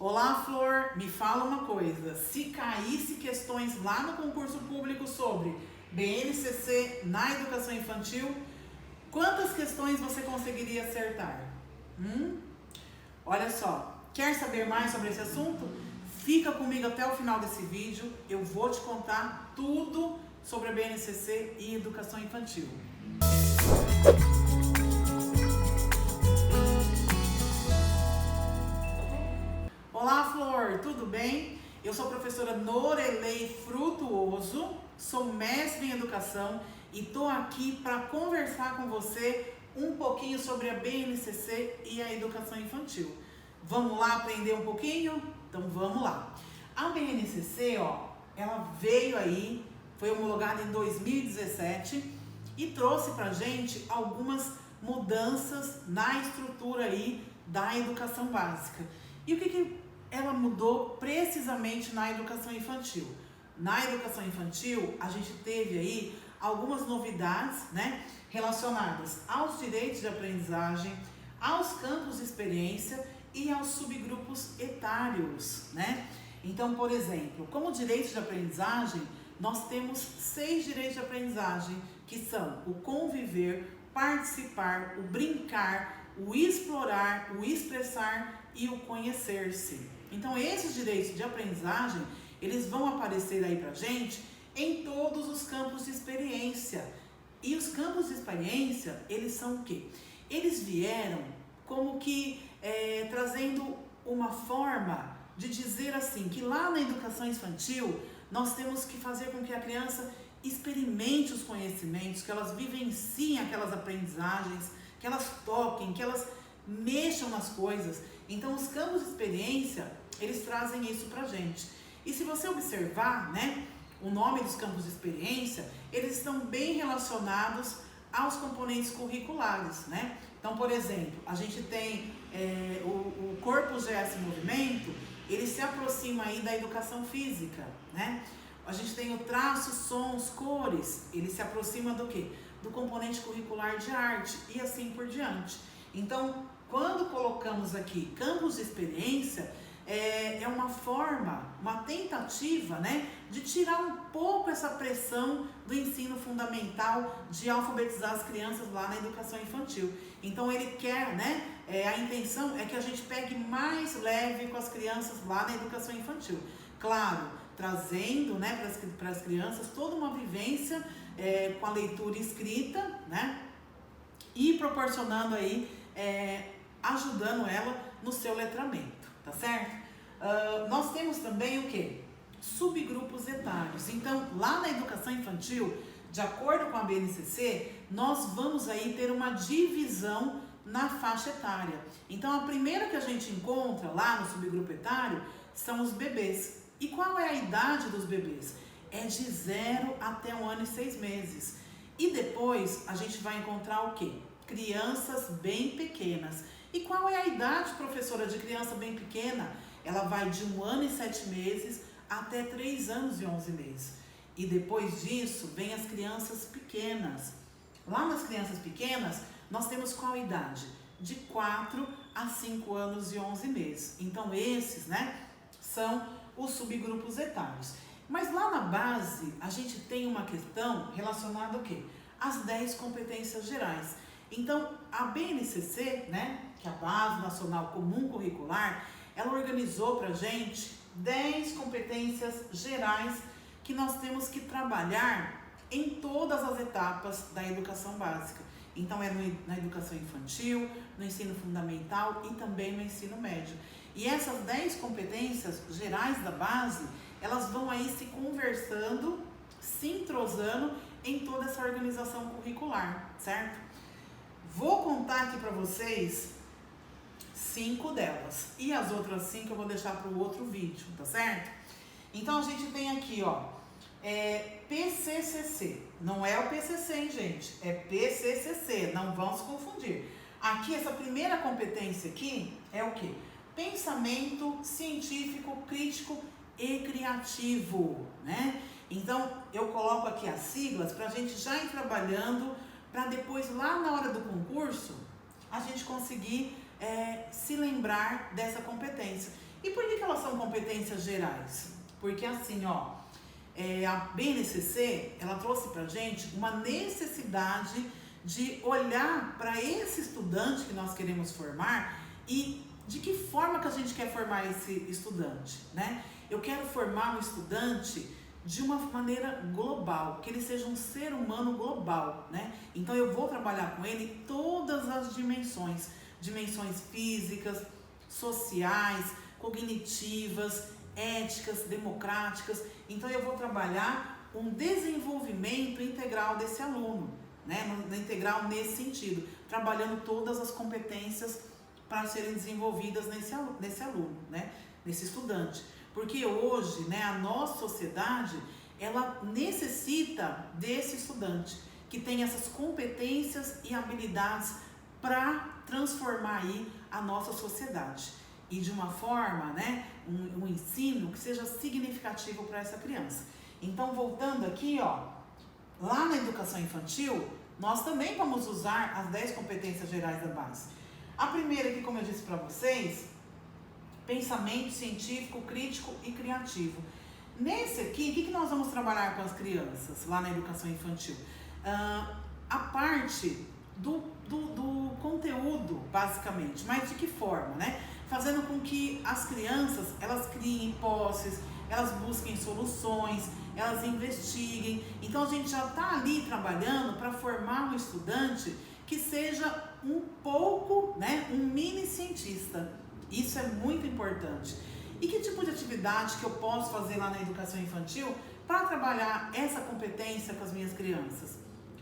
Olá, Flor, me fala uma coisa, se caísse questões lá no concurso público sobre BNCC na educação infantil, quantas questões você conseguiria acertar? Olha só, quer saber mais sobre esse assunto? Fica comigo até o final desse vídeo, eu vou te contar tudo sobre a BNCC e educação infantil. Olá, Flor, tudo bem? Eu sou a professora Norelei Frutuoso, sou mestre em educação e tô aqui para conversar com você um pouquinho sobre a BNCC e a educação infantil. Vamos lá aprender um pouquinho? Então vamos lá. A BNCC, ela veio aí, foi homologada em 2017 e trouxe pra gente algumas mudanças na estrutura aí da educação básica. E o que ela mudou precisamente na educação infantil? Na educação infantil, a gente teve aí algumas novidades, relacionadas aos direitos de aprendizagem, aos campos de experiência e aos subgrupos etários, Então, por exemplo, como direitos de aprendizagem, nós temos 6 direitos de aprendizagem, que são o conviver, participar, o brincar, o explorar, o expressar e o conhecer-se. Então, esses direitos de aprendizagem, eles vão aparecer aí pra gente em todos os campos de experiência. E os campos de experiência, eles são o quê? Eles vieram como que trazendo uma forma de dizer assim, que lá na educação infantil, nós temos que fazer com que a criança experimente os conhecimentos, que elas vivenciem aquelas aprendizagens, que elas toquem, que elas mexam nas coisas. Então, os campos de experiência, eles trazem isso pra gente. E se você observar, o nome dos campos de experiência, eles estão bem relacionados aos componentes curriculares, Então, por exemplo, a gente tem o corpo GS Movimento, ele se aproxima aí da educação física, A gente tem o traço, sons, cores, ele se aproxima do quê? Do componente curricular de arte e assim por diante. Então, quando colocamos aqui campos de experiência, é uma forma, uma tentativa, de tirar um pouco essa pressão do ensino fundamental de alfabetizar as crianças lá na educação infantil. Então ele quer, a intenção é que a gente pegue mais leve com as crianças lá na educação infantil. Claro, trazendo, para as crianças toda uma vivência com a leitura escrita, e proporcionando aí, ajudando ela no seu letramento, tá certo? Nós temos também o quê? Subgrupos etários. Então, lá na educação infantil, de acordo com a BNCC, nós vamos aí ter uma divisão na faixa etária. Então, a primeira que a gente encontra lá no subgrupo etário são os bebês. E qual é a idade dos bebês? É de 0 até 1 ano e 6 meses. E depois a gente vai encontrar o quê? Crianças bem pequenas. E qual é a idade, professora, de criança bem pequena? Ela vai de 1 ano e 7 meses até 3 anos e 11 meses. E depois disso, vem as crianças pequenas. Lá nas crianças pequenas, nós temos qual idade? De 4 a 5 anos e 11 meses. Então, esses, são os subgrupos etários. Mas lá na base, a gente tem uma questão relacionada ao quê? Às 10 competências gerais. Então, a BNCC, que é a Base Nacional Comum Curricular, ela organizou pra gente 10 competências gerais que nós temos que trabalhar em todas as etapas da educação básica. Então, na educação infantil, no ensino fundamental e também no ensino médio. E essas 10 competências gerais da base, elas vão aí se conversando, se entrosando em toda essa organização curricular, certo? Vou contar aqui para vocês 5 delas. E as outras 5 eu vou deixar para o outro vídeo, tá certo? Então, a gente tem aqui, PCCC. Não é o PCC, hein, gente? É PCCC, não vão se confundir. Aqui, essa primeira competência aqui é o quê? Pensamento científico, crítico e criativo, Então, eu coloco aqui as siglas para a gente já ir trabalhando, para depois, lá na hora do concurso, a gente conseguir se lembrar dessa competência. E por que competências gerais? Porque assim, ó, a BNCC, ela trouxe pra gente uma necessidade de olhar para esse estudante que nós queremos formar e de que forma que a gente quer formar esse estudante, né? Eu quero formar um estudante de uma maneira global, que ele seja um ser humano global, né? Então eu vou trabalhar com ele todas as dimensões físicas, sociais, cognitivas, éticas, democráticas. Então eu vou trabalhar um desenvolvimento integral desse aluno, né? Integral nesse sentido, trabalhando todas as competências para serem desenvolvidas nesse aluno, né? Nesse estudante. Porque hoje, né, a nossa sociedade, ela necessita desse estudante que tem essas competências e habilidades para transformar aí a nossa sociedade. E de uma forma, né, um ensino que seja significativo para essa criança. Então, voltando aqui, ó, lá na educação infantil, nós também vamos usar as 10 competências gerais da base. A primeira aqui, como eu disse para vocês, pensamento científico, crítico e criativo. Nesse aqui, o que nós vamos trabalhar com as crianças lá na educação infantil? A parte do conteúdo, basicamente, mas de que forma, né? Fazendo com que as crianças, elas criem hipóteses, elas busquem soluções, elas investiguem. Então a gente já está ali trabalhando para formar um estudante que seja um pouco, né, um mini cientista. Isso é muito importante. E que tipo de atividade que eu posso fazer lá na educação infantil para trabalhar essa competência com as minhas crianças?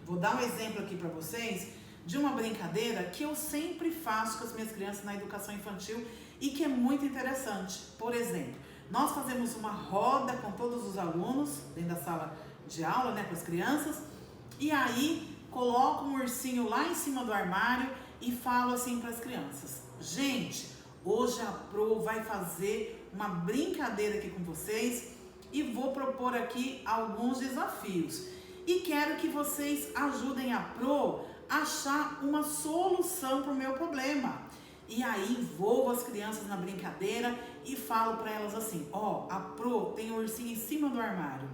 Vou dar um exemplo aqui para vocês de uma brincadeira que eu sempre faço com as minhas crianças na educação infantil e que é muito interessante. Por exemplo, nós fazemos uma roda com todos os alunos dentro da sala de aula, né, com as crianças, e aí coloco um ursinho lá em cima do armário e falo assim para as crianças: gente, hoje a Pro vai fazer uma brincadeira aqui com vocês e vou propor aqui alguns desafios. E quero que vocês ajudem a Pro a achar uma solução para o meu problema. E aí envolvo as crianças na brincadeira e falo para elas assim: ó, a Pro tem um ursinho em cima do armário.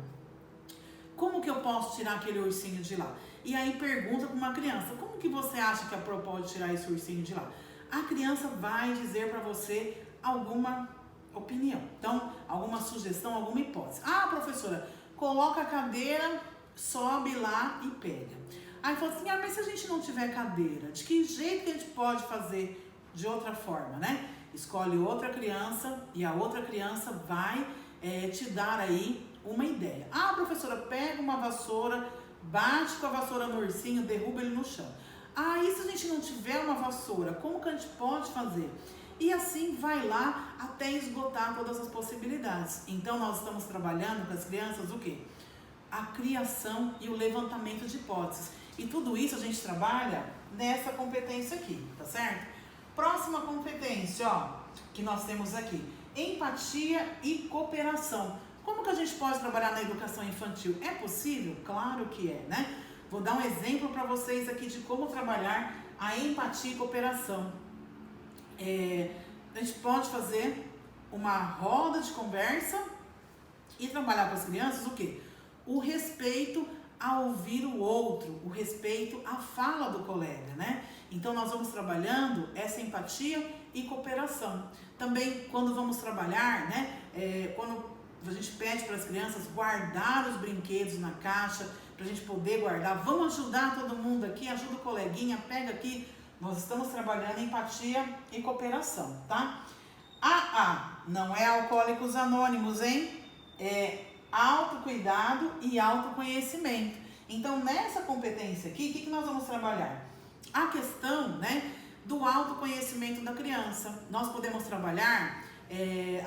Como que eu posso tirar aquele ursinho de lá? E aí pergunta para uma criança: como que você acha que a Pro pode tirar esse ursinho de lá? A criança vai dizer para você alguma opinião, então, alguma sugestão, alguma hipótese. Ah, professora, coloca a cadeira, sobe lá e pega. Aí fala assim: ah, mas se a gente não tiver cadeira, de que jeito que a gente pode fazer de outra forma, né? Escolhe outra criança e a outra criança vai te dar aí uma ideia. Ah, professora, pega uma vassoura, bate com a vassoura no ursinho, derruba ele no chão. Ah, e se a gente não tiver uma vassoura, como que a gente pode fazer? E assim vai lá até esgotar todas as possibilidades. Então nós estamos trabalhando com as crianças o quê? A criação e o levantamento de hipóteses. E tudo isso a gente trabalha nessa competência aqui, tá certo? Próxima competência, ó, que nós temos aqui: empatia e cooperação. Como que a gente pode trabalhar na educação infantil? É possível? Claro que é, né? Vou dar um exemplo para vocês aqui de como trabalhar a empatia e cooperação. A gente pode fazer uma roda de conversa e trabalhar com as crianças o quê? O respeito a ouvir o outro, o respeito à fala do colega, né? Então nós vamos trabalhando essa empatia e cooperação. Também quando vamos trabalhar, né? Quando a gente pede para as crianças guardar os brinquedos na caixa, para a gente poder guardar, vamos ajudar todo mundo aqui, ajuda o coleguinha, pega aqui. Nós estamos trabalhando empatia e cooperação, tá? Não é Alcoólicos Anônimos, hein? É autocuidado e autoconhecimento. Então, nessa competência aqui, o que nós vamos trabalhar? A questão, né, do autoconhecimento da criança. Nós podemos trabalhar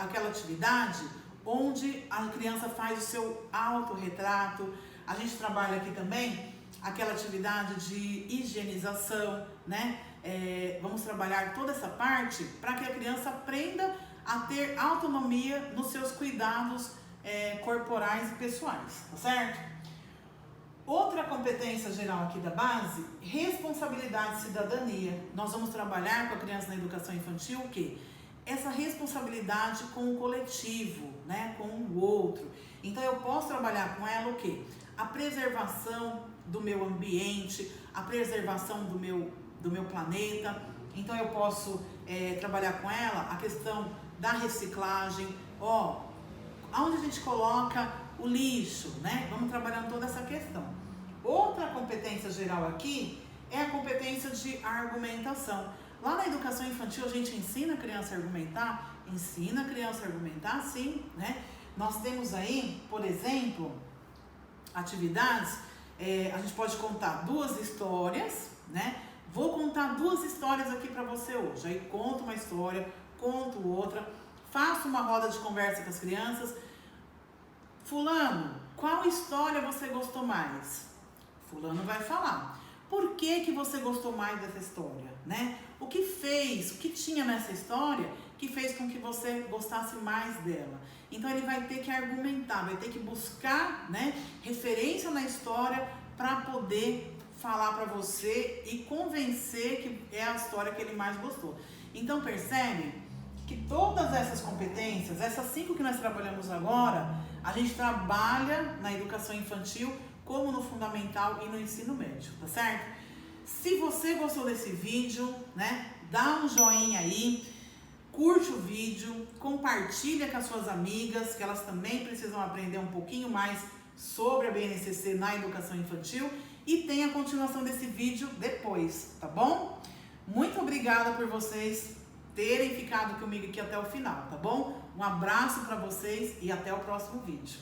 aquela atividade onde a criança faz o seu autorretrato. A gente trabalha aqui também aquela atividade de higienização, né? Vamos trabalhar toda essa parte para que a criança aprenda a ter autonomia nos seus cuidados corporais e pessoais, tá certo? Outra competência geral aqui da base: responsabilidade e cidadania. Nós vamos trabalhar com a criança na educação infantil o quê? essa responsabilidade com o coletivo, né, com o outro. Então eu posso trabalhar com ela o quê? A preservação do meu ambiente, a preservação do meu planeta. Então eu posso trabalhar com ela a questão da reciclagem, aonde a gente coloca o lixo, né? Vamos trabalhando toda essa questão. Outra competência geral aqui é a competência de argumentação. Lá na educação infantil a gente ensina a criança a argumentar? Ensina a criança a argumentar, sim, né? Nós temos aí, por exemplo, atividades, a gente pode contar 2 histórias, né? Vou contar 2 histórias aqui para você hoje. Aí conto uma história, conto outra, faço uma roda de conversa com as crianças. Fulano, qual história você gostou mais? Fulano vai falar. Por que você gostou mais dessa história, né? O que tinha nessa história que fez com que você gostasse mais dela? Então ele vai ter que argumentar, vai ter que buscar, né, referência na história para poder falar para você e convencer que é a história que ele mais gostou. Então percebe que todas essas competências, essas 5 que nós trabalhamos agora, a gente trabalha na educação infantil como no fundamental e no ensino médio, tá certo? Se você gostou desse vídeo, né, dá um joinha aí, curte o vídeo, compartilha com as suas amigas, que elas também precisam aprender um pouquinho mais sobre a BNCC na educação infantil, e tem a continuação desse vídeo depois, tá bom? Muito obrigada por vocês terem ficado comigo aqui até o final, tá bom? Um abraço para vocês e até o próximo vídeo.